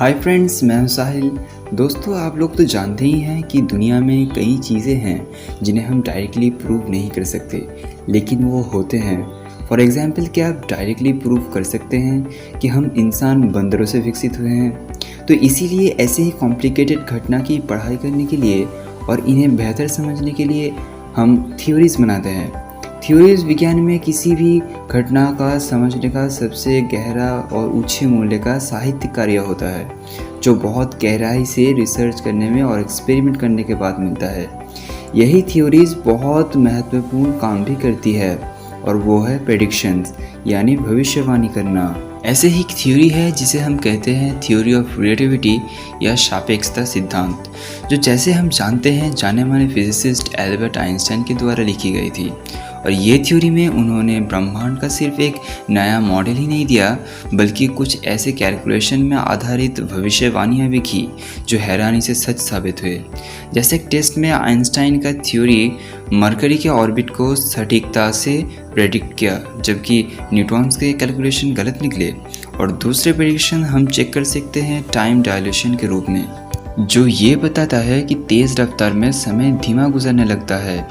Hi friends, मैं हूं साहिल। दोस्तों, आप लोग तो जानते ही हैं कि दुनिया में कई चीज़ें हैं जिन्हें हम डायरेक्टली प्रूव नहीं कर सकते, लेकिन वो होते हैं। फॉर एग्जांपल, क्या आप डायरेक्टली प्रूव कर सकते हैं कि हम इंसान बंदरों से विकसित हुए हैं? तो इसीलिए ऐसे ही कॉम्प्लिकेटेड घटना की पढ़ाई करने के लिए और इन्हें बेहतर समझने के लिए हम थ्योरीज बनाते हैं। थ्योरीज विज्ञान में किसी भी घटना का समझने का सबसे गहरा और ऊंचे मूल्य का साहित्यिक कार्य होता है, जो बहुत गहराई से रिसर्च करने में और एक्सपेरिमेंट करने के बाद मिलता है। यही थ्योरीज बहुत महत्वपूर्ण काम भी करती है, और वो है प्रेडिक्शंस, यानी भविष्यवाणी करना। ऐसे ही एक थ्योरी है जिसे हम कहते हैं थ्योरी ऑफ रिलेटिविटी या सापेक्षता सिद्धांत, जो जैसे हम जानते हैं जाने माने फिजिसिस्ट एल्बर्ट आइंस्टाइन के द्वारा लिखी गई थी। और ये थ्योरी में उन्होंने ब्रह्मांड का सिर्फ एक नया मॉडल ही नहीं दिया, बल्कि कुछ ऐसे कैलकुलेशन में आधारित भविष्यवाणियाँ भी की जो हैरानी से सच साबित हुए। जैसे एक टेस्ट में आइंस्टाइन का थ्योरी मरकरी के ऑर्बिट को सटीकता से प्रेडिक्ट किया, जबकि न्यूटन्स के कैलकुलेशन गलत निकले। और दूसरे प्रेडिक्शन हम चेक कर सकते हैं टाइम डायलेशन के रूप में, जो ये बताता है कि तेज़ रफ्तार में समय धीमा गुजरने लगता है।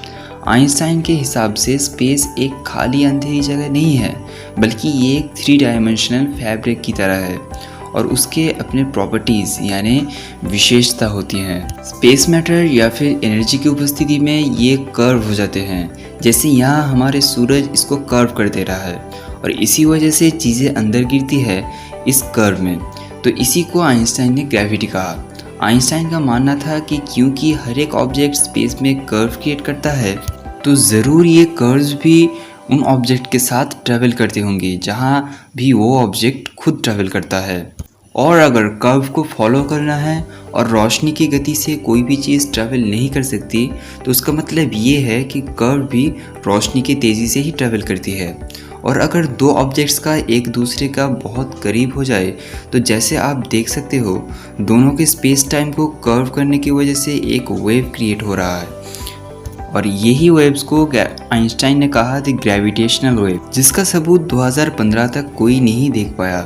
आइंस्टाइन के हिसाब से स्पेस एक खाली अंधेरी जगह नहीं है, बल्कि ये एक 3 डायमेंशनल फैब्रिक की तरह है, और उसके अपने प्रॉपर्टीज़ यानी विशेषता होती हैं। स्पेस मैटर या फिर एनर्जी की उपस्थिति में ये कर्व हो जाते हैं, जैसे यहाँ हमारे सूरज इसको कर्व कर दे रहा है, और इसी वजह से चीज़ें अंदर गिरती है इस कर्व में। तो इसी को आइंस्टाइन ने ग्रेविटी कहा। आइंस्टाइन का मानना था कि क्योंकि हर एक ऑब्जेक्ट स्पेस में कर्व क्रिएट करता है, तो ज़रूर ये कर्व्स भी उन ऑब्जेक्ट के साथ ट्रैवल करते होंगे जहाँ भी वो ऑब्जेक्ट खुद ट्रैवल करता है। और अगर कर्व को फॉलो करना है और रोशनी की गति से कोई भी चीज़ ट्रैवल नहीं कर सकती, तो उसका मतलब ये है कि कर्व भी रोशनी की तेज़ी से ही ट्रैवल करती है। और अगर दो ऑब्जेक्ट्स का एक दूसरे का बहुत करीब हो जाए, तो जैसे आप देख सकते हो, दोनों के स्पेस टाइम को कर्व करने की वजह से एक वेव क्रिएट हो रहा है। और यही वेव्स को आइंस्टाइन ने कहा थी ग्रेविटेशनल वेव, जिसका सबूत 2015 तक कोई नहीं देख पाया।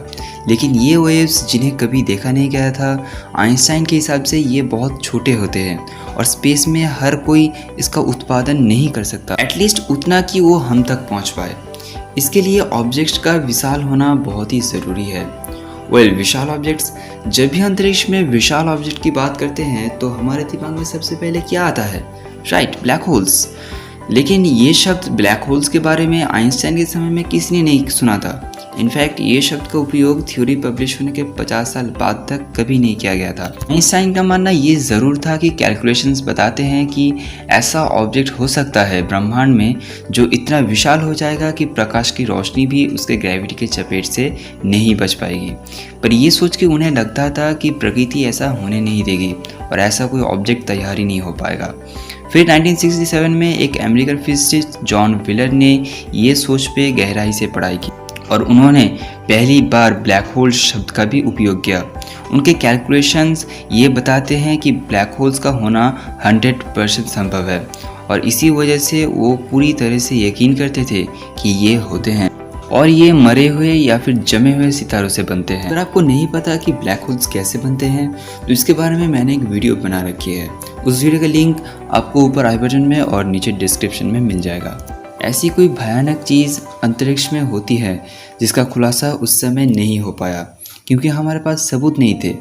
लेकिन ये वेव्स जिन्हें कभी देखा नहीं गया था, आइंस्टाइन के हिसाब से ये बहुत छोटे होते हैं और स्पेस में हर कोई इसका उत्पादन नहीं कर सकता, एटलीस्ट उतना कि वो हम तक पहुंच पाए। इसके लिए ऑब्जेक्ट्स का विशाल होना बहुत ही ज़रूरी है। विशाल ऑब्जेक्ट्स, जब भी अंतरिक्ष में विशाल ऑब्जेक्ट की बात करते हैं तो हमारे दिमाग में सबसे पहले क्या आता है? Right, black holes. लेकिन ये शब्द ब्लैक होल्स के बारे में आइंस्टाइन के समय में किसी ने नहीं सुना था। इनफैक्ट ये शब्द का उपयोग थ्योरी पब्लिश होने के 50 साल बाद तक कभी नहीं किया गया था। आइंस्टाइन का मानना ये ज़रूर था कि कैलकुलेशंस बताते हैं कि ऐसा ऑब्जेक्ट हो सकता है ब्रह्मांड में जो इतना विशाल हो जाएगा कि प्रकाश की रोशनी भी उसके ग्रेविटी के चपेट से नहीं बच पाएगी। पर ये सोच के उन्हें लगता था कि प्रकृति ऐसा होने नहीं देगी और ऐसा कोई ऑब्जेक्ट तैयार ही नहीं हो पाएगा। फिर 1967 में एक अमेरिकन फिजिसिस्ट जॉन व्हीलर ने ये सोच पे गहराई से पढ़ाई की और उन्होंने पहली बार ब्लैक होल शब्द का भी उपयोग किया। उनके कैलकुलेशंस ये बताते हैं कि ब्लैक होल्स का होना 100% संभव है, और इसी वजह से वो पूरी तरह से यकीन करते थे कि ये होते हैं, और ये मरे हुए या फिर जमे हुए सितारों से बनते हैं। अगर आपको नहीं पता कि ब्लैक होल्स कैसे बनते हैं, तो इसके बारे में मैंने एक वीडियो बना रखी है। उस वीडियो का लिंक आपको ऊपर आई बटन में और नीचे डिस्क्रिप्शन में मिल जाएगा। ऐसी कोई भयानक चीज़ अंतरिक्ष में होती है जिसका खुलासा उस समय नहीं हो पाया, क्योंकि हमारे पास सबूत नहीं थे।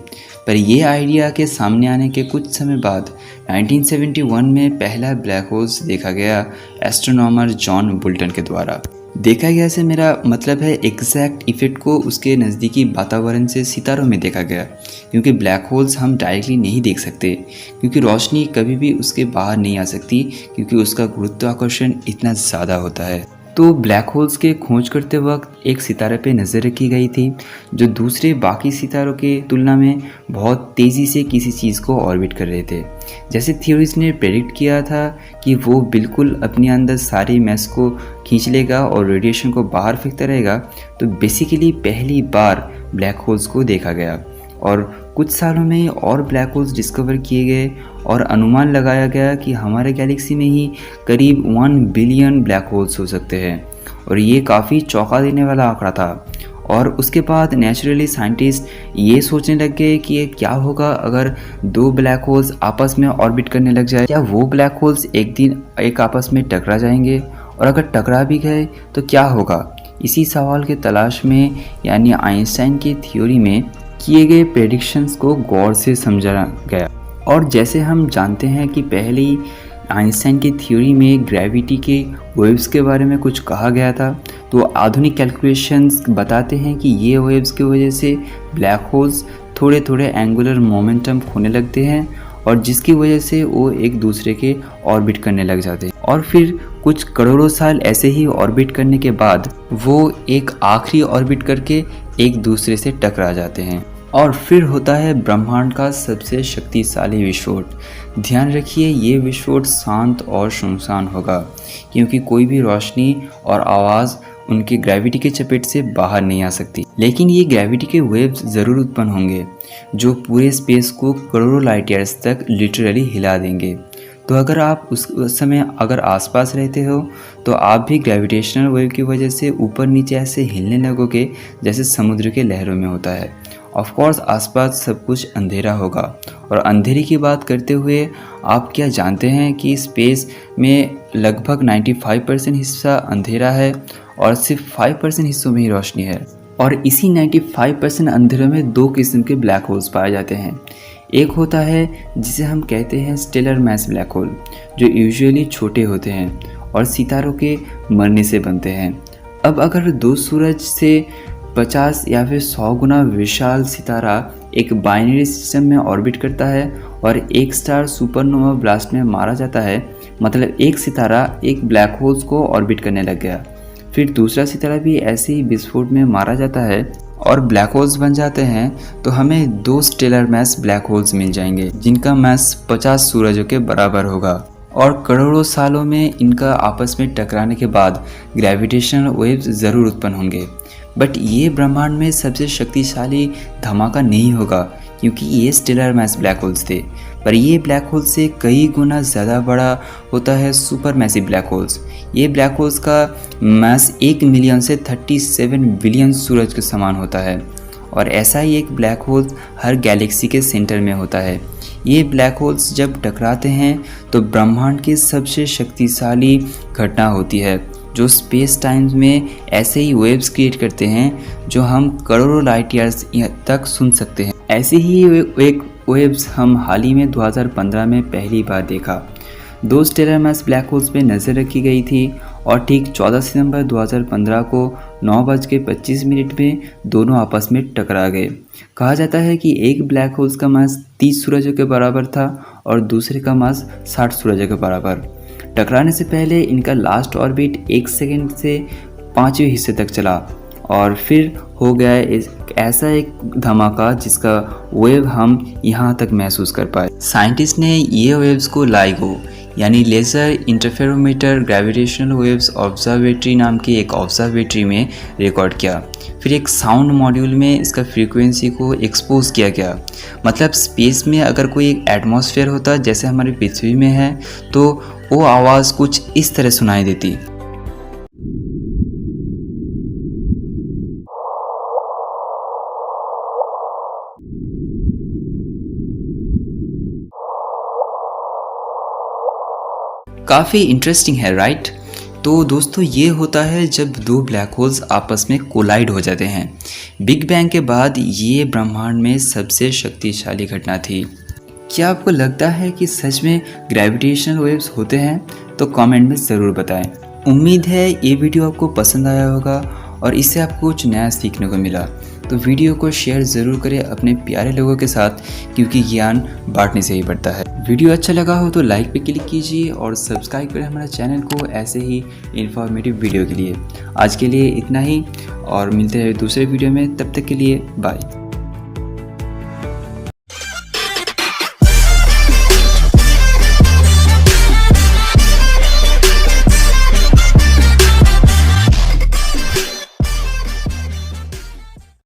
पर यह आइडिया के सामने आने के कुछ समय बाद 1971 में पहला ब्लैक होल्स देखा गया एस्ट्रोनॉमर जॉन बुल्टन के द्वारा। देखा गया से मेरा मतलब है एग्जैक्ट इफेक्ट को उसके नज़दीकी वातावरण से सितारों में देखा गया, क्योंकि ब्लैक होल्स हम डायरेक्टली नहीं देख सकते, क्योंकि रोशनी कभी भी उसके बाहर नहीं आ सकती, क्योंकि उसका गुरुत्वाकर्षण इतना ज़्यादा होता है। तो ब्लैक होल्स के खोज करते वक्त एक सितारे पे नज़र रखी गई थी जो दूसरे बाकी सितारों के तुलना में बहुत तेज़ी से किसी चीज़ को ऑर्बिट कर रहे थे। जैसे थ्योरीज ने प्रेडिक्ट किया था कि वो बिल्कुल अपने अंदर सारी मैस को खींच लेगा और रेडिएशन को बाहर फेंकता रहेगा, तो बेसिकली पहली बार ब्लैक होल्स को देखा गया। और कुछ सालों में और ब्लैक होल्स डिस्कवर किए गए और अनुमान लगाया गया कि हमारे गैलेक्सी में ही करीब 1 बिलियन ब्लैक होल्स हो सकते हैं, और ये काफ़ी चौंका देने वाला आंकड़ा था। और उसके बाद नेचुरली साइंटिस्ट ये सोचने लग गए कि ये क्या होगा अगर दो ब्लैक होल्स आपस में ऑर्बिट करने लग जाए। क्या वो ब्लैक होल्स एक दिन एक आपस में टकरा जाएंगे, और अगर टकरा भी गए तो क्या होगा। इसी सवाल के तलाश में यानी आइंस्टाइन की थ्योरी में किए गए प्रेडिक्शंस को गौर से समझा गया। और जैसे हम जानते हैं कि पहले ही आइंस्टाइन की थ्योरी में ग्रेविटी के वेव्स के बारे में कुछ कहा गया था, तो आधुनिक कैलकुलेशंस बताते हैं कि ये वेव्स की वजह से ब्लैक होल्स थोड़े थोड़े एंगुलर मोमेंटम खोने लगते हैं, और जिसकी वजह से वो एक दूसरे के ऑर्बिट करने लग जाते हैं, और फिर कुछ करोड़ों साल ऐसे ही ऑर्बिट करने के बाद वो एक आखिरी ऑर्बिट करके एक दूसरे से टकरा जाते हैं, और फिर होता है ब्रह्मांड का सबसे शक्तिशाली विस्फोट। ध्यान रखिए, ये विस्फोट शांत और सुनसान होगा, क्योंकि कोई भी रोशनी और आवाज़ उनकी ग्रेविटी के चपेट से बाहर नहीं आ सकती। लेकिन ये ग्रेविटी के वेव्स ज़रूर उत्पन्न होंगे जो पूरे स्पेस को करोड़ों लाइट ईयर्स तक लिटरली हिला देंगे। तो अगर आप उस समय अगर आसपास रहते हो तो आप भी ग्रेविटेशनल वेव की वजह से ऊपर नीचे ऐसे हिलने लगोगे जैसे समुद्र के लहरों में होता है। ऑफ कोर्स आसपास सब कुछ अंधेरा होगा। और अंधेरे की बात करते हुए आप क्या जानते हैं कि स्पेस में लगभग 95% हिस्सा अंधेरा है और सिर्फ 5% हिस्सों में ही रोशनी है। और इसी 95% अंधेरे में दो किस्म के ब्लैक होल्स पाए जाते हैं। एक होता है जिसे हम कहते हैं स्टेलर मैस ब्लैक होल, जो यूजुअली छोटे होते हैं और सितारों के मरने से बनते हैं। अब अगर दो सूरज से 50 या फिर 100 गुना विशाल सितारा एक बाइनरी सिस्टम में ऑर्बिट करता है और एक स्टार सुपरनोवा ब्लास्ट में मारा जाता है, मतलब एक सितारा एक ब्लैक होल्स को ऑर्बिट करने लग गया, फिर दूसरा सितारा भी ऐसे ही विस्फोट में मारा जाता है और ब्लैक होल्स बन जाते हैं, तो हमें दो स्टेलर मैस ब्लैक होल्स मिल जाएंगे जिनका मैस 50 सूरजों के बराबर होगा। और करोड़ों सालों में इनका आपस में टकराने के बाद ग्रेविटेशनल वेव्स ज़रूर उत्पन्न होंगे। बट ये ब्रह्मांड में सबसे शक्तिशाली धमाका नहीं होगा, क्योंकि ये स्टेलर मैस ब्लैक होल्स थे। पर ये ब्लैक होल्स से कई गुना ज़्यादा बड़ा होता है सुपर मैसिव ब्लैक होल्स। ये ब्लैक होल्स का मैस 1 मिलियन से 37 बिलियन सूरज के समान होता है, और ऐसा ही एक ब्लैक होल हर गैलेक्सी के सेंटर में होता है। ये ब्लैक होल्स जब टकराते हैं तो ब्रह्मांड की सबसे शक्तिशाली घटना होती है, जो स्पेस टाइम में ऐसे ही वेव्स क्रिएट करते हैं जो हम करोड़ों लाइट ईयर्स तक सुन सकते हैं। ऐसे ही एक वेव्स हम हाल ही में 2015 में पहली बार देखा। दो स्टेलर मैस ब्लैक होल्स पे नज़र रखी गई थी और ठीक 14 सितंबर 2015 को 9:25 में दोनों आपस में टकरा गए। कहा जाता है कि एक ब्लैक होल्स का मास 30 सूरजों के बराबर था और दूसरे का मास 60 सूरजों के बराबर। टकराने से पहले इनका लास्ट ऑर्बिट 1 सेकेंड से 5वें हिस्से तक चला और फिर हो गया ऐसा एक धमाका जिसका वेव हम यहाँ तक महसूस कर पाए। साइंटिस्ट ने ये वेव्स को लाइगो यानी laser interferometer gravitational waves observatory नाम के एक ऑब्जर्वेटरी में रिकॉर्ड किया। फिर एक साउंड मॉड्यूल में इसका फ्रीक्वेंसी को एक्सपोज किया गया। मतलब स्पेस में अगर कोई एक एटमॉस्फेयर होता जैसे हमारी पृथ्वी में है, तो वो आवाज़ कुछ इस तरह सुनाई देती। काफ़ी इंटरेस्टिंग है, राइट? तो दोस्तों ये होता है जब दो ब्लैक होल्स आपस में कोलाइड हो जाते हैं। बिग बैंग के बाद ये ब्रह्मांड में सबसे शक्तिशाली घटना थी। क्या आपको लगता है कि सच में ग्रेविटेशनल वेव्स होते हैं? तो कमेंट में ज़रूर बताएं। उम्मीद है ये वीडियो आपको पसंद आया होगा और इससे आपको कुछ नया सीखने को मिला। तो वीडियो को शेयर ज़रूर करें अपने प्यारे लोगों के साथ, क्योंकि ज्ञान बांटने से ही बढ़ता है। वीडियो अच्छा लगा हो तो लाइक पे क्लिक कीजिए और सब्सक्राइब करें हमारे चैनल को ऐसे ही इन्फॉर्मेटिव वीडियो के लिए। आज के लिए इतना ही और मिलते हैं दूसरे वीडियो में, तब तक के लिए बाय।